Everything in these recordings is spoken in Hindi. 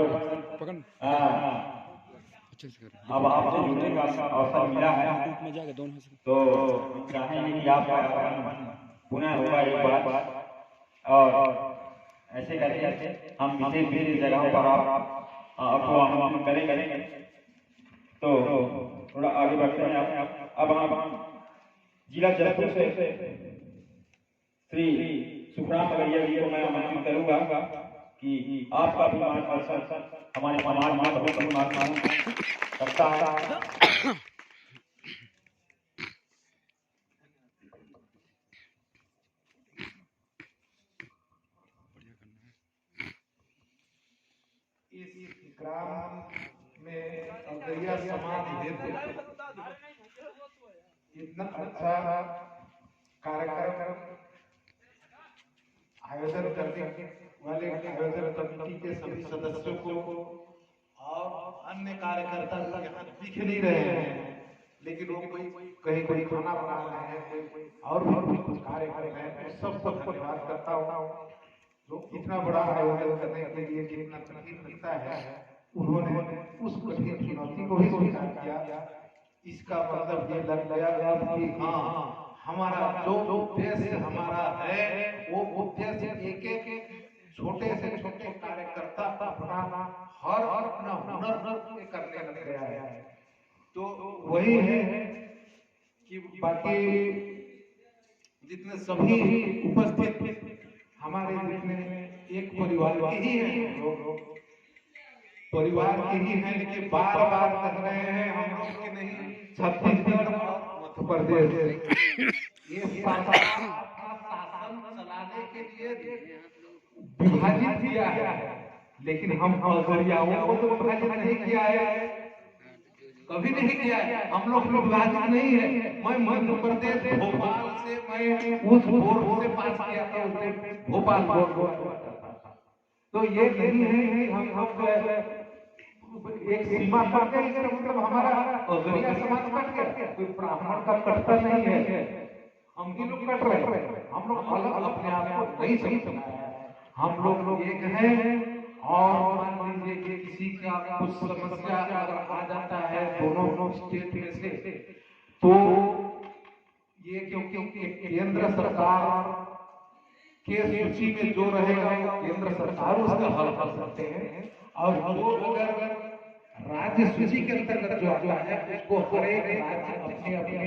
पकड़ अब आपसे जुड़ने का अवसर मिला है तो चाहेंगे कि आप पुनः होगा एक बार और ऐसे करके हम विशेष विशेष जगहों पर आपको आमंत्रित करेंगे। तो थोड़ा आगे बढ़ते हैं। अब हम जिला जयपुर से श्री सुखराम मगरिया जी को मैं आमंत्रित करूंगा कि आपका भी मार्गदर्शन हमारे समाज में बहुत महत्वपूर्ण रखता है। इस ग्राम में अगरिया समाज हेतु इतना अच्छा कार्यक्रम आयोजन करने वाले आयोजन कमेटी के सभी सदस्यों को और अन्य कार्यकर्ता यहाँ दिख नहीं रहे हैं, लेकिन वो कोई खाना बना रहे हैं, कोई और भी कुछ कार्य कर रहे हैं। सबको धन्यवाद करता हूँ जो इतना बड़ा आयोजन करने के लिए कितना कठिन लगता है, उन्होंने उस कठिन चुनौती को भी स्वीकार किया। इसका मतलब ये लग गया कि हाँ, हमारा जो उद्देश्य हमारा है वो उद्देश्य एक एक छोटे से छोटे कार्यकर्ता अपना अपना हुनर करने लग गया है। तो वही है कि बाकी जितने सभी उपस्थित हमारे जितने एक परिवार के ही हैं, लोग परिवार के ही हैं, लेकिन बार बार कह रहे हैं हम लोग के नहीं, छत्तीसगढ़ और मध्य प्रदेश ये शासन चलाने के लिए विभाजित किया है, लेकिन हम अगरियाओं को तो विभाजित नहीं किया है, कभी नहीं किया है। हम लोग विभाजित नहीं है। मैं मध्य प्रदेश भोपाल से मैं उस बोर्ड से पास किया था, उसने भोपाल बोर्ड। तो ये नहीं है कि हम लोग एक सीमा कट गई, इसका मतलब हमारा अगरिया समाज कट गया, कोई ब्राह्मण का कटता नहीं है, हम ही लोग कट रहे हैं। हम लोग अलग अपने आप को नहीं समझना है, हम लोग एक हैं। और मान लीजिए कि किसी का कुछ समस्या अगर आ जाता है दोनों स्टेट में से, तो ये क्योंकि केंद्र सरकार के सूची में जो रहेगा केंद्र सरकार उसका हल कर सकते हैं, और जो अगर राज्य सूची के अंतर्गत जो आता है उसको हर एक राज्य अपने अपने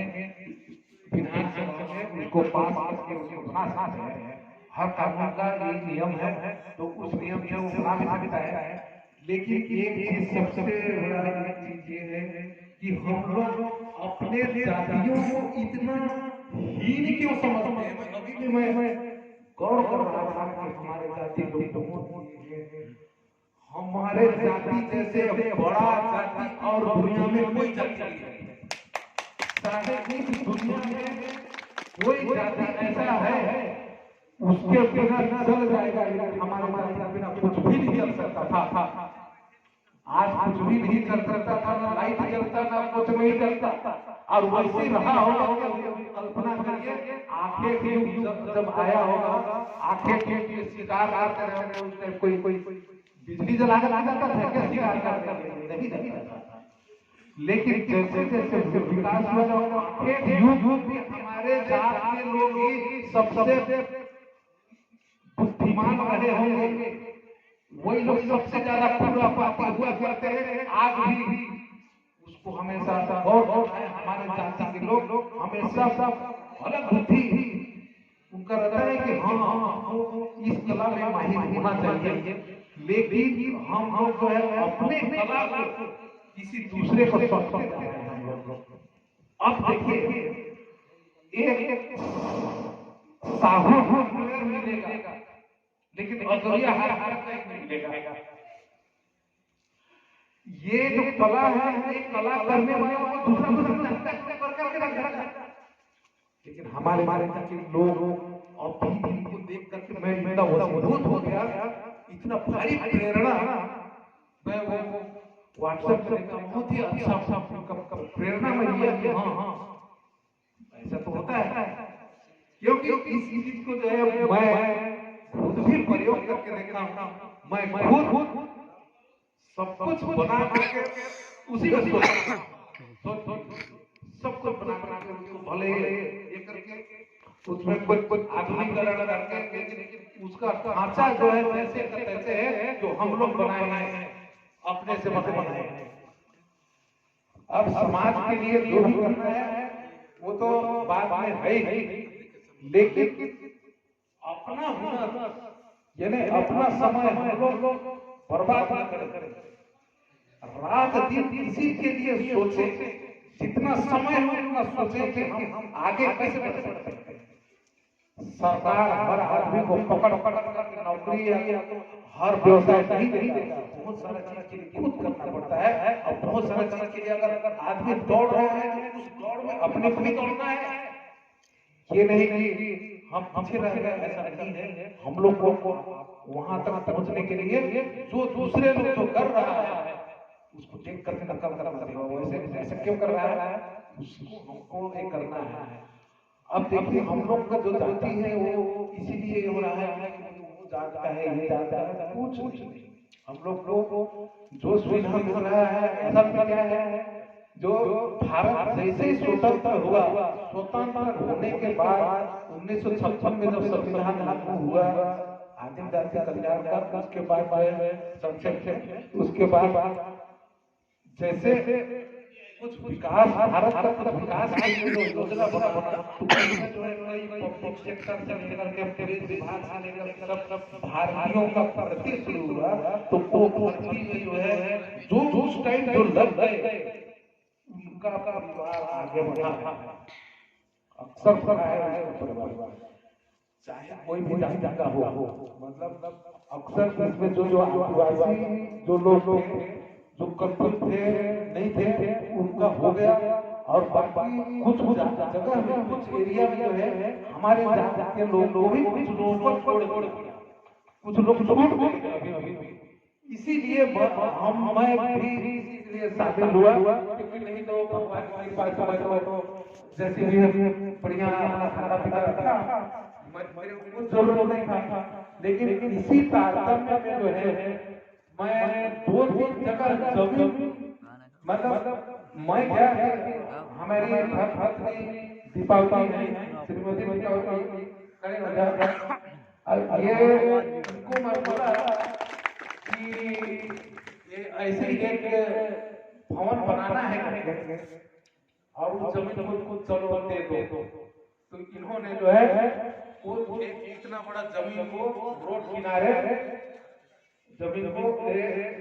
विधानसभा में उसको पास करके उसको बना सकते हैं। हर कानून का एक नियम है, तो उस नियम से वो बना भी सकता है। लेकिन एक चीज सबसे बड़ा चीज ये है कि हम लोग अपने जातियों को इतना हीन क्यों समझते हैं। अभी भी मैं गौर कर रहा था कि हमारे जाति लोग हमारे जाति जैसे बड़ा जाति और दुनिया में कोई जाति नहीं है। शायद इस दुनिया में कोई जाति ऐसा है उसके बिना चल जाएगा, लेकिन हमारे जाति के बिना कुछ भी नहीं चल सकता था। आज कुछ भी नहीं चल सकता था, ना लाइट जलता ना कुछ नहीं चलता, और वैसे रहा होगा। कल्पना करिए आंखें जब आया होगा, आंखें के शिकार आते रहे, उसने कोई बिजली जला कर आ जाता था क्या शिकार करते? नहीं था। लेकिन जैसे जैसे विकास हुआ, एक युग में हमारे जात के लोग ही सबसे बुद्धिमान रहे होंगे, वही लोग सबसे ज्यादा खुरापाती हुआ करते हैं। आज भी उसको हमेशा और हमारे जाति के लोग हमेशा अलग बुद्धि उनका रहता है कि हाँ इस कला में माहिर होना चाहिए, लेकिन हम लोग जो है अपने कला को किसी दूसरे को सौंपते हैं। अब देखिए एक साहू मिलेगा, लेकिन अगरिया हर नहीं मिलेगा। ये जो कला है, ये कला करने वाला वो दूसरा करके रखा, लेकिन हमारे लोग अभी इनको देख करके मैं मेरा वसूभूत हो गया। इतना भारी प्रेरणा मैं वो व्हाट्सएप पे देखा, बहुत ही अच्छा प्रेरणा में लिया कि हाँ ऐसा तो होता है। क्योंकि इस चीज को जो है मैं खुद भी प्रयोग करके देखा हूँ। मैं खुद सब कुछ बना करके उसी में सोचना, सब कुछ बना करके उसको भले ये करके उसमें कुछ आधुनिकीकरण करके, लेकिन उसका ढांचा जो है वैसे का तैसे है जो हम लोग बनाए हैं, अपने से बनाए हैं। अब समाज के लिए जो भी करना है वो तो बाद में है ही, लेकिन अपना हुनर यानी अपना समय हम लोग बर्बाद न करें, रात दिन इसी के लिए सोचे, जितना समय हो उतना सोचे कि हम आगे कैसे बढ़ सकते हैं। सरकार हर आदमी को पकड़ कर नौकरी या हर व्यवसाय नहीं देगा, बहुत सारा चीज के लिए खुद करना पड़ता है। और बहुत सारा चीज के लिए अगर आदमी दौड़ रहा है तो उस दौड़ में अपने को भी दौड़ना है, ये नहीं कि हम पीछे रह गए, ऐसा नहीं है। हम लोग को वहां तक पहुंचने के लिए जो दूसरे लोग जो कर रहा है उसको देख कर नकल करना चाहिए, वैसे ऐसा क्यों कर रहा है उसको हमको एक करना है। अब देखिए हम लोग का जो जाति है वो इसीलिए हो रहा है कि वो जाता है ये जाता है, कुछ नहीं। हम लोग को जो सुविधा मिल रहा है ऐसा क्या है, जो भारत जैसे स्वतंत्र हुआ, स्वतंत्र होने के बाद 1956 में जब संविधान लागू हुआ आदिम जाति कल्याण का, उसके बाद संक्षेप उसके बाद जैसे कुछ विकास भारत का कुछ विकास के लिए जो योजना बना जो है पब्लिक सेक्टर से लेकर के पुलिस विभाग से लेकर सब भारतीयों का भर्ती शुरू हुआ, तो वो भर्ती में जो है जो उस टाइम जो लग गए उनका परिवार आगे बढ़ा। अक्सर परिवार चाहे कोई भी जाति का हो, मतलब अक्सर इसमें जो आदिवासी जो लोग जो कमजोर थे नहीं थे उनका हो गया, और बाकी कुछ जगह में कुछ एरिया में जो है हमारे जाति के लोग भी कुछ लोग कुछ लोग छूट गए। इसीलिए मैं भी इसलिए शामिल हुआ क्योंकि नहीं तो भगवान की बात तो जैसे भी बढ़िया खाना पीना था, मेरे को कुछ जरूरत नहीं था, लेकिन इसी तारतम्य में जो है मैं दो तीन जगह जमीन, मतलब मैं क्या है हमारी धर्मपत्नी दीपावली है, श्रीमती दीपावली करें मजा ये उनको मैं बोला कि ये ऐसे ही एक भवन बनाना है और उस जमीन को चलो दे दो, तो इन्होंने जो है वो इतना बड़ा जमीन को रोड किनारे जमीन को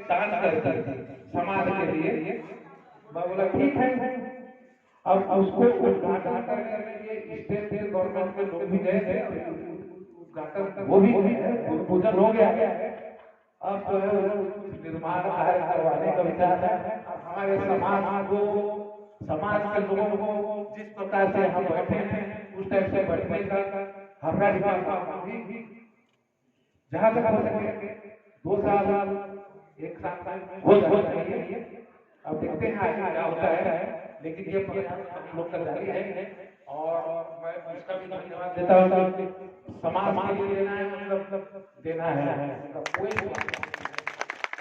दान कर दी समाज के लिए। मैं बोला ठीक है, अब उसको उद्घाटन करने के लिए स्टेट गवर्नमेंट के लोग भी गए थे, उद्घाटन वो भी पूजन हो गया है। अब जो है निर्माण कार्य करवाने का विचार है। अब हमारे समाज के लोगों को जिस प्रकार से हम बैठे हैं उस टाइप से बैठने का हमारा भी जहाँ तक हो सके 2 साल 1 साल हो जाना चाहिए। अब देखते हैं आगे क्या होता है, लेकिन ये प्रयास हम लोग का जारी है और मैं इसका भी धन्यवाद देता हूँ कि समाज के लिए देना है, मतलब देना है, कोई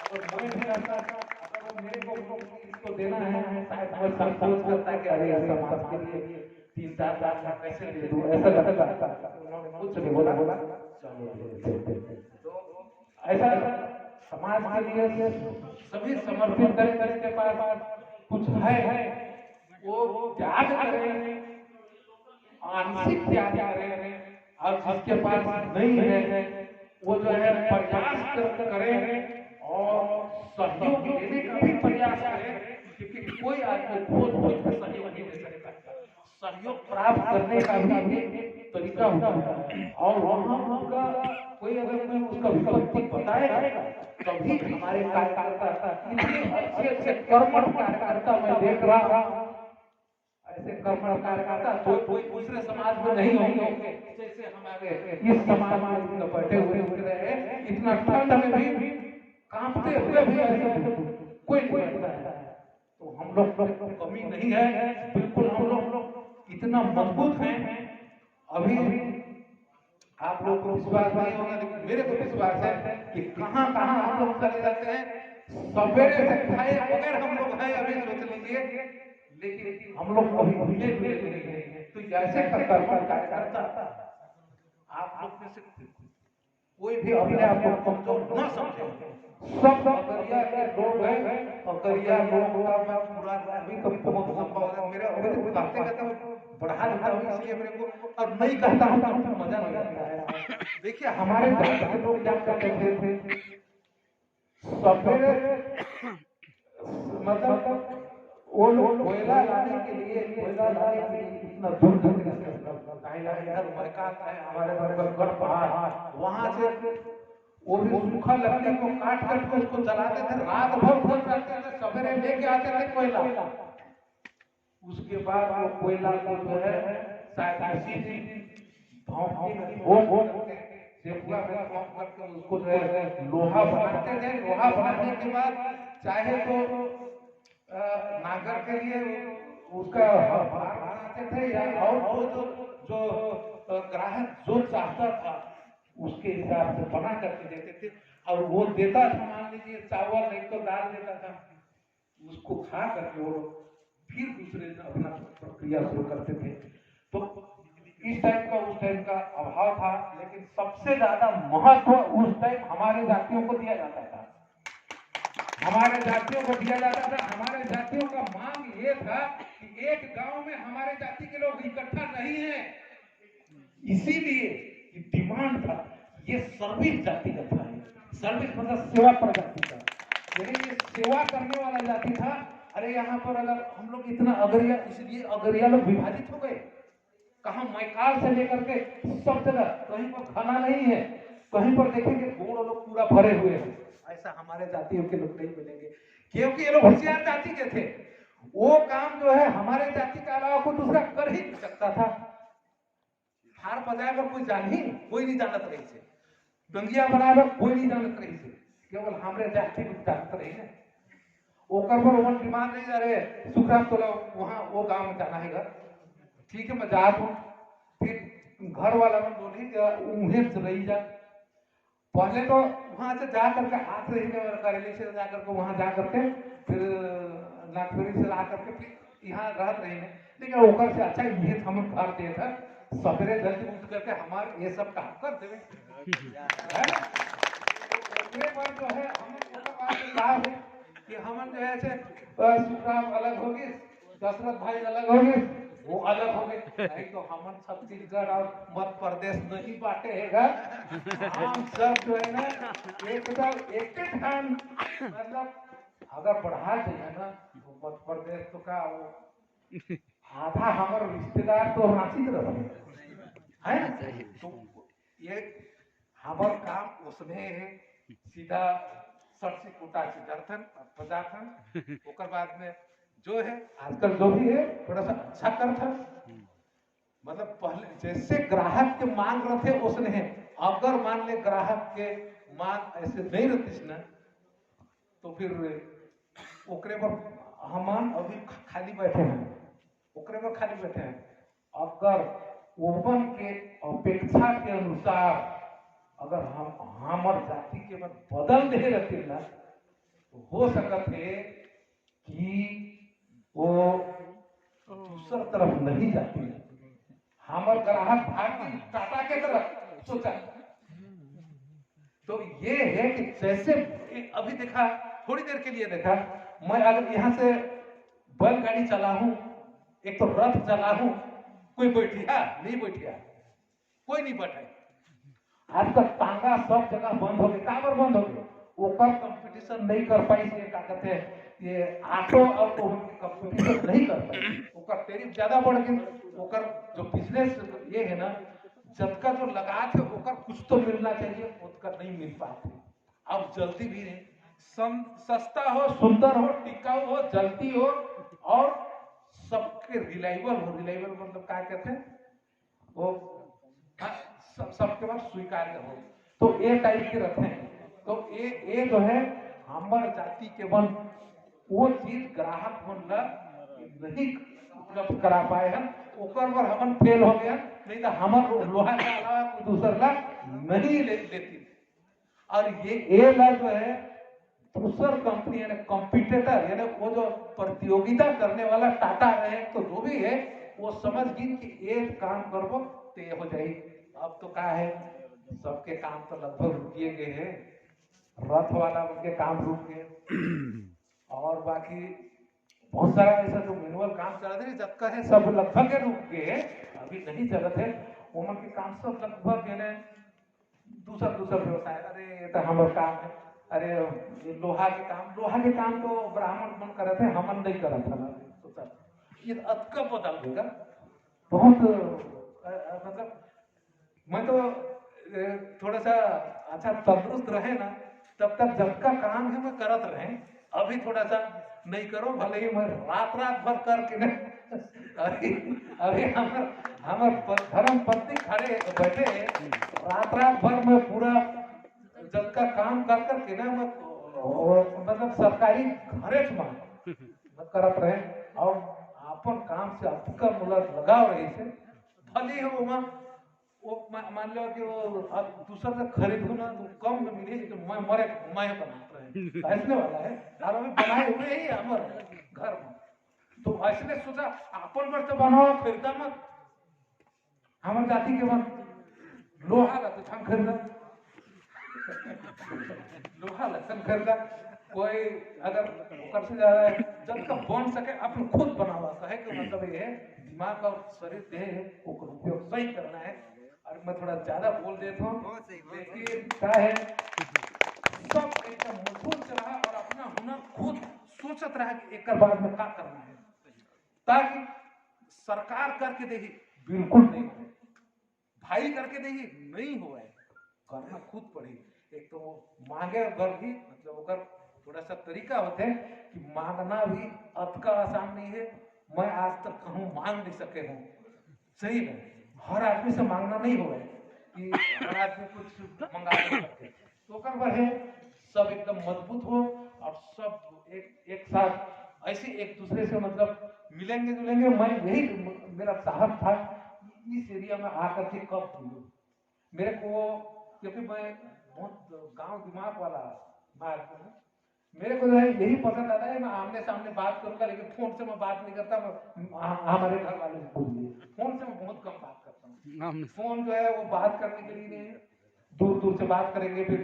अगर मैं भी रहता अगर मेरे को इसको देना है शायद मैं संकोच करता कि अरे समाज के लिए 3-4 लाख कैसे दे दूं, ऐसा लगता उन्होंने कुछ नहीं बोला चलो तो ऐसा समाज के लिए सभी समर्पित करके पास कुछ है वो त्याग करें, आंशिक त्याग करें, और जिसके पास नहीं है वो जो है प्रयास करें और सहयोग लेने का भी प्रयास करें, क्योंकि कोई आदमी खोज सहयोग नहीं दे सकता, सहयोग प्राप्त करने का भी तरीका होता है। और वहां उनका कोई अगर मैं उसका विपत्ति बताएगा तभी हमारे कार्यकर्ता इतने अच्छे कर्मठ कार्यकर्ता मैं देख रहा हूं, ऐसे कर्मठ कार्यकर्ता तो कोई दूसरे समाज में नहीं होंगे जैसे हमारे इस समाज में बैठे हुए दिख रहे हैं। इतना ठंड में भी कांपते हुए भी ऐसे कोई बैठता है, तो हम लोग कमी नहीं है, बिल्कुल हम लोग इतना मजबूत हैं। अभी आप लोग को विश्वास नहीं होगा, लेकिन मेरे को विश्वास है कि कहां कहां हम लोग चले जाते हैं सवेरे से खाए अगर हम लोग हैं अभी सोच लीजिए, लेकिन हम लोग अभी भूले हुए नहीं हैं। तो जैसे कर्मठ कार्यकर्ता आप लोग में से कोई भी अपने आप को कमजोर न समझे। सब अगरिया के लोग हैं, अगरिया लोग का मैं पूरा अभी तो बहुत लंबा हो गया मेरा, अभी तो बातें करता हूँ बढ़ा देता हूँ इसलिए मेरे को, और नहीं कहता हूँ तो मजा नहीं आता है। देखिए हमारे जात के लोग क्या करते थे, सवेरे मतलब वो लोग कोयला लाने के लिए इतना दूर दूर इधर मैकान है हमारे गढ़ पहाड़, वहां से वो भी सूखा लकड़ी को काट करके उसको जलाते थे, रात भर भर रहते थे, सवेरे लेके आते थे कोयला। उसके बाद वो कोयला को जो है शायद इसी दिन सेपुआ में भोंक करके उसको जो है लोहा बनाते थे। लोहा बनाने के बाद चाहे तो नागर के लिए उसका हार बनाते थे, या और जो ग्राहक जो चाहता था उसके हिसाब से बना करके देते थे, और वो देता था मान लीजिए चावल नहीं तो दाल देता था, उसको खा करके वो फिर दूसरे अपना प्रक्रिया शुरू करते थे। तो इस टाइप का उस टाइम का अभाव था, लेकिन सबसे ज्यादा महत्व उस टाइम हमारे जातियों को दिया जाता था। हमारे जातियों को दिया जाता था। हमारे जातियों का मांग ये था कि एक गांव में हमारे जाति के लोग इकट्ठा नहीं है, इसीलिए डिमांड था ये सर्विस जाति का था। सर्विस मतलब सेवा पर जाति था, यानी ये सेवा करने वाला जाति था। अरे यहाँ पर अगर हम लोग इतना अगरिया, इसलिए अगरिया लोग विभाजित हो गए, कहा मैकाल से लेकर के सब जगह, कहीं पर खाना नहीं है, कहीं पर देखेंगे गोड़ लोग पूरा भरे हुए हैं। ऐसा हमारे जातियों के लोग नहीं मिलेंगे, क्योंकि ये लोग होशियार जाति के थे। वो काम जो है हमारे जाति के अलावा कोई दूसरा कर ही नहीं सकता था। हार बजाकर कोई जान ही कोई नहीं जानत रही से, डंगिया बनाकर कोई नहीं जानत रही से, केवल हमारे जाति को जानत रही है। ओकर पर वन डिमांड नहीं जा रहे सुखराम तो वहां वो गांव में जाना है, ठीक है मैं जा दूं। फिर घर वाला ने बोली उन्हें रही जा, पहले तो वहां से जा करके हाथ रही करेली से जा करके वहां जा करके फिर नागपुरी से ला करके फिर यहाँ रहत रही है। लेकिन ओकर से अच्छा ये हम घर दे था, सवेरे जल्दी उठ करके हमारे ये सब काम कर देवे पर जो है हम कि हम जो है सुखराम अलग होगी, दशरथ भाई अलग होगी, वो अलग हो गए। नहीं तो हम छत्तीसगढ़ और मध्य प्रदेश नहीं बांटे हैगा, हम सब जो है ना एकदम एक मतलब अगर बढ़ा देगा ना तो मध्य प्रदेश तो का वो आधा हमारे रिश्तेदार तो रांची तरफ है ना। तो ये हमार काम उसमें है सीधा सरसी कुटा से दर्शन पदार्थन, ओकर बाद में जो है आजकल जो भी है थोड़ा सा अच्छा करता, मतलब पहले जैसे ग्राहक के मांग रहे उसने है। अगर मान ले ग्राहक के मांग ऐसे नहीं रहती ना तो फिर ओकरे पर हम अभी खाली बैठे हैं, ओकरे पर खाली बैठे हैं। अगर ओवन के अपेक्षा के अनुसार अगर हम हमार जाति के बदल दे रहते ना तो हो सकते है कि वो दूसर तरफ नहीं जाती, हमारे ग्राहक भारतीय टाटा के तरफ सोचा। तो ये है कि जैसे अभी देखा थोड़ी देर के लिए देखा, मैं अगर यहाँ से बैलगाड़ी चला हूं, एक तो रथ चला हूं, कोई बैठिया नहीं बैठिया, कोई नहीं बैठा। आजकल टांगा सब जगह बंद हो गए, काबर बंद हो गए, ओकर कंपटीशन नहीं कर पाई से क्या कहते हैं ये ऑटो और कंपटीशन नहीं कर पाई, ओकर टैरिफ ज्यादा बढ़ गई, ओकर जो बिजनेस ये है ना जबका जो लगा थे ओकर कुछ तो मिलना चाहिए, उसका नहीं मिल पाते। अब जल्दी भी नहीं, सस्ता हो, सुंदर हो, टिकाऊ हो, जल्दी हो और सबके रिलायबल हो। रिलायबल मतलब क्या कहते हैं वो सबके पास स्वीकार्य हो, तो ये टाइप के रखे हैं। तो ये जो है हमारे जाति के मन वो चीज ग्राहक मन नहीं उपलब्ध करा पाए हैं, ओकर पर हमन फेल हो गया। नहीं तो हमर लोहा के अलावा कोई दूसर ला नहीं लेती। और ये ला जो है दूसर कंपनी यानी कॉम्पिटिटर यानी वो जो प्रतियोगिता करने वाला टाटा रहे तो जो भी है वो समझ गई कि एक काम करबो तो ये हो जाए। अब तो क्या है, सबके काम तो लगभग रुकिए गए हैं, रथ वाला उनके काम रुक गए और बाकी बहुत सारा ऐसा जो मैनुअल काम चल रहे जब का है सब लगभग रुक गए, अभी नहीं चलत है उमन के काम सब लगभग यानी दूसरा दूसरा व्यवसाय। अरे ये तो हमारे काम है, अरे ये लोहा के काम तो ब्राह्मण मन करे थे, हमन नहीं करा था ना, सोचा ये अतका बदल देगा बहुत मतलब मैं तो थोड़ा सा अच्छा तंदुरुस्त रहे ना तब तक जब का काम है मैं करत रहे, अभी थोड़ा सा नहीं करो भले ही मैं रात भर करके ना अभी हमार धर्म पत्नी खड़े बैठे रात भर में पूरा जब का काम कर करके ना मैं मतलब सरकारी घरे करत रहे और अपन काम से आपका मुलाक लगाव रही से भले ही वो मान लो कि वो अब दूसरा से खरीदू ना तो कम में मिले तो मैं बनाता रहे ऐसने वाला है और अभी बनाए हुए ही हमारे घर में, तो ऐसने सोचा अपन पर तो बनाओ खरीदा मत, हमारे जाति के मत लोहा का तो हम खरीदा लोहा लसन खरीदा कोई अगर कर से जा रहा है जब का बन सके अपन खुद बनावा कहे कि मतलब ये है दिमाग और शरीर देह को उपयोग सही करना है। और मैं थोड़ा ज्यादा बोल देता हूँ लेकिन क्या है सब एकदम मजबूत चला और अपना हुनर खुद सोचत रहा कि एक बाद में क्या करना है ताकि सरकार करके देखी बिल्कुल नहीं हो, भाई करके देखी नहीं हो, करना खुद पड़ी। एक तो वो मांगे घर भी मतलब अगर थोड़ा सा तरीका होते हैं कि मांगना भी अतका आसान नहीं है, मैं आज तक कहूँ मांग नहीं सके हूँ सही है, हर आदमी से मांगना नहीं हो कि हर आदमी कुछ मंगा नहीं सकते, तो कर वह सब एकदम मजबूत हो और सब एक साथ ऐसे एक दूसरे से मतलब मिलेंगे जुलेंगे। मैं यही मेरा चाहत था इस एरिया में आकर के कब मिलूं मेरे को, क्योंकि मैं बहुत गांव दिमाग वाला बात मेरे को जो है यही पसंद आता है, मैं आमने सामने बात करूंगा लेकिन फोन से मैं बात नहीं करता, हमारे घर वाले से बोल दिए फोन से मैं बहुत कम बात करता हूँ, फोन जो है वो बात करने के लिए नहीं, दूर दूर से बात करेंगे फिर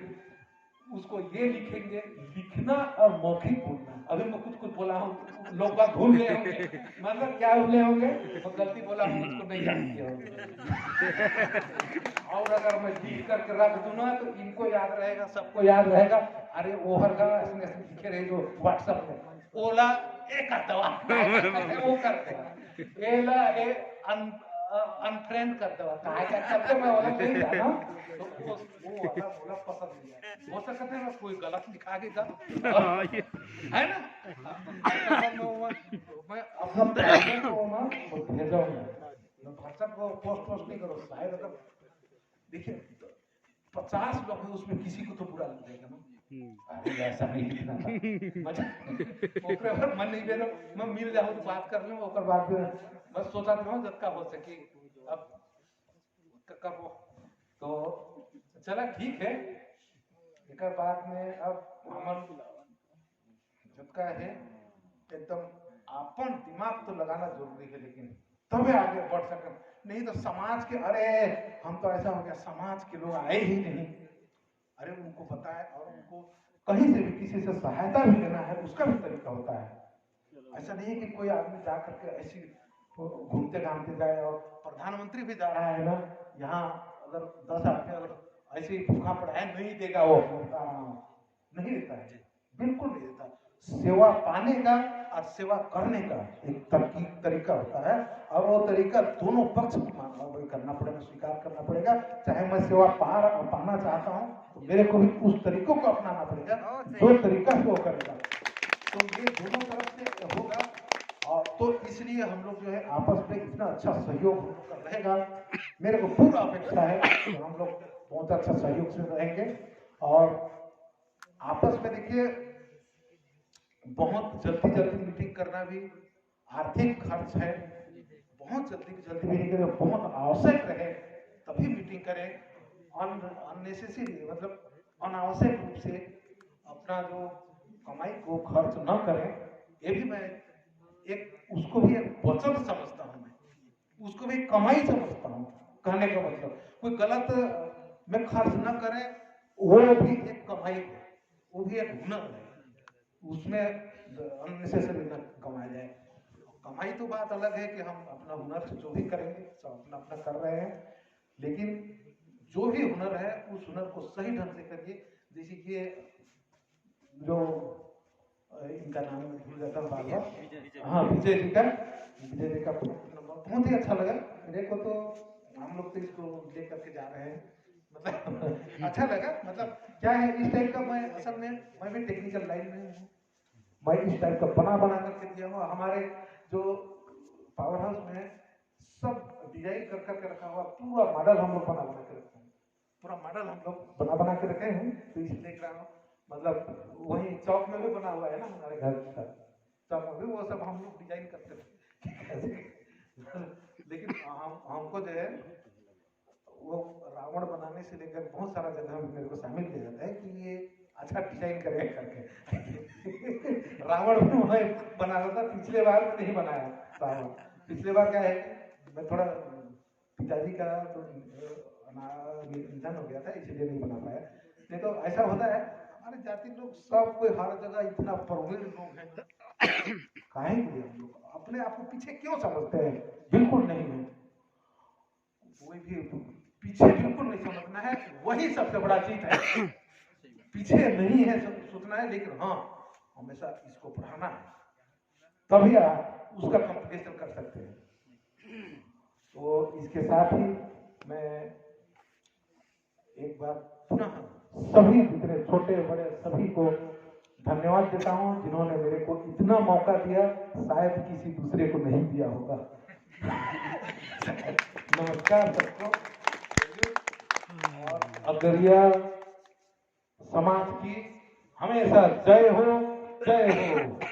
उसको ये लिखेंगे, लिखना और मौखिक बोलना। अभी मैं कुछ बोला हूँ लोग बात भूल गए होंगे, मतलब क्या भूले होंगे मैं गलती बोला हूँ उसको नहीं याद किया होगा और अगर मैं लिख करके रख दूं ना तो इनको याद रहेगा सबको याद रहेगा, अरे ओहर का ऐसे लिखे रहे जो व्हाट्सएप में ओला एक दवा वो करते एला ए अनफ्रेंड कर दवा काय क्या करते मैं वाला नहीं जाना, तो वो वाला बोला पसंद नहीं है, हो सकता है कोई गलत लिखा के का है ना, मैं अपना प्रेजेंट को ना भेजाऊंगा, व्हाट्सएप को पोस्ट नहीं करो शायद अगर देखिए 50 लोग हैं उसमें किसी को तो बुरा लग जाएगा ना, अरे ऐसा नहीं लिखना था ओकरे पर मन नहीं बेरो मैं मिल जाऊं तो बात कर लूं ओकर बाद में बस सोचा था जब का हो सके अब कब तो चला ठीक है, एक बाद में अब हमन जब का है एकदम अपन दिमाग तो लगाना जरूरी है लेकिन तभी आगे बढ़ सके, नहीं तो समाज के अरे हम तो ऐसा हो गया समाज के लोग आए ही नहीं, अरे उनको पता है और उनको कहीं से भी किसी से सहायता भी लेना है उसका भी तरीका होता है, ऐसा नहीं है कि कोई आदमी जा करके ऐसी घूमते घामते जाए और प्रधानमंत्री भी जा रहा है ना यहाँ अगर 10 आदमी अगर ऐसे ही भूखा पड़ा है नहीं देगा वो नहीं देता है, बिल्कुल नहीं देता, सेवा पाने का और सेवा करने का एक तरीका होता है और वो तरीका दोनों पक्ष को करना पड़ेगा, स्वीकार करना पड़ेगा, चाहे मैं सेवा पाना चाहता हूँ तो मेरे को भी उस तरीकों को अपनाना पड़ेगा जो तरीका से वो करेगा, तो ये दोनों तरफ से होगा और तो इसलिए हम लोग जो है आपस में इतना अच्छा सहयोग हम लोग का रहेगा, मेरे को पूरा अपेक्षा है कि हम लोग बहुत अच्छा सहयोग से रहेंगे और आपस में देखिए बहुत जल्दी मीटिंग करना भी आर्थिक खर्च है, बहुत जल्दी मीटिंग करें बहुत आवश्यक रहे तभी मीटिंग करें, अननेसेसरी मतलब अनावश्यक रूप से अपना जो कमाई को खर्च न करें, ये भी मैं उसको भी एक बचत समझता हूँ, मैं उसको भी कमाई समझता हूँ। कहने का मतलब कोई गलत में खर्च न करें, वो भी एक कमाई है, वो भी एक हुनर है, उसमें अननेसेसरी न कमाया जाए। कमाई तो बात अलग है कि हम अपना हुनर से जो भी करेंगे सब अपना अपना कर रहे हैं, लेकिन जो भी हुनर है उस हुनर को सही ढंग से करिए। जैसे कि जो इनका नाम भूल जाता हूँ बार बार, हाँ विजय जी का बहुत ही अच्छा लगा मेरे को। तो हम लोग तो इसको लेकर के जा रहे हैं, मतलब अच्छा लगा। मतलब क्या है इस टाइप का, मैं असल में मैं भी टेक्निकल लाइन में हूँ, मैं इस टाइप का बना करके दिया हुआ। हमारे जो पावर हाउस में सब डिजाइन कर करके रखा हुआ, पूरा मॉडल हम लोग बना के रखते हैं, पूरा मॉडल हम लोग बना के रखे हैं। तो इसलिए देख रहा हूँ, मतलब वही चौक में भी बना हुआ है ना हमारे घर का, चौक में भी वो सब हम लोग डिजाइन करते हैं। लेकिन हमको जो है वो रावण बनाने से लेकर बहुत सारा जगह में मेरे को शामिल किया जाता है कि ये अच्छा डिजाइन करें करके। रावण भी वही बना रहा था, पिछले बार में नहीं बनाया रावण। पिछले बार क्या है, मैं थोड़ा पिताजी का तो निधन हो गया था, इसलिए नहीं बना पाया। नहीं तो ऐसा होता है, हमारे जाति लोग सब कोई हर जगह इतना प्रवीण लोग हैं, काहे के लिए हम लोग अपने आप को पीछे क्यों समझते हैं? बिल्कुल नहीं है, कोई भी पीछे बिल्कुल नहीं समझना है, वही सबसे बड़ा चीज है। पीछे नहीं है सोचना है, लेकिन हाँ हमेशा इसको बढ़ाना है, तभी आप उसका कंपटीशन कर सकते हैं। तो इसके साथ ही मैं एक बार पुनः सभी जितने छोटे बड़े सभी को धन्यवाद देता हूं, जिन्होंने मेरे को इतना मौका दिया, शायद किसी दूसरे को नहीं दिया होगा। नमस्कार सबको। और अगरिया समाज की हमेशा जय हो, जय हो।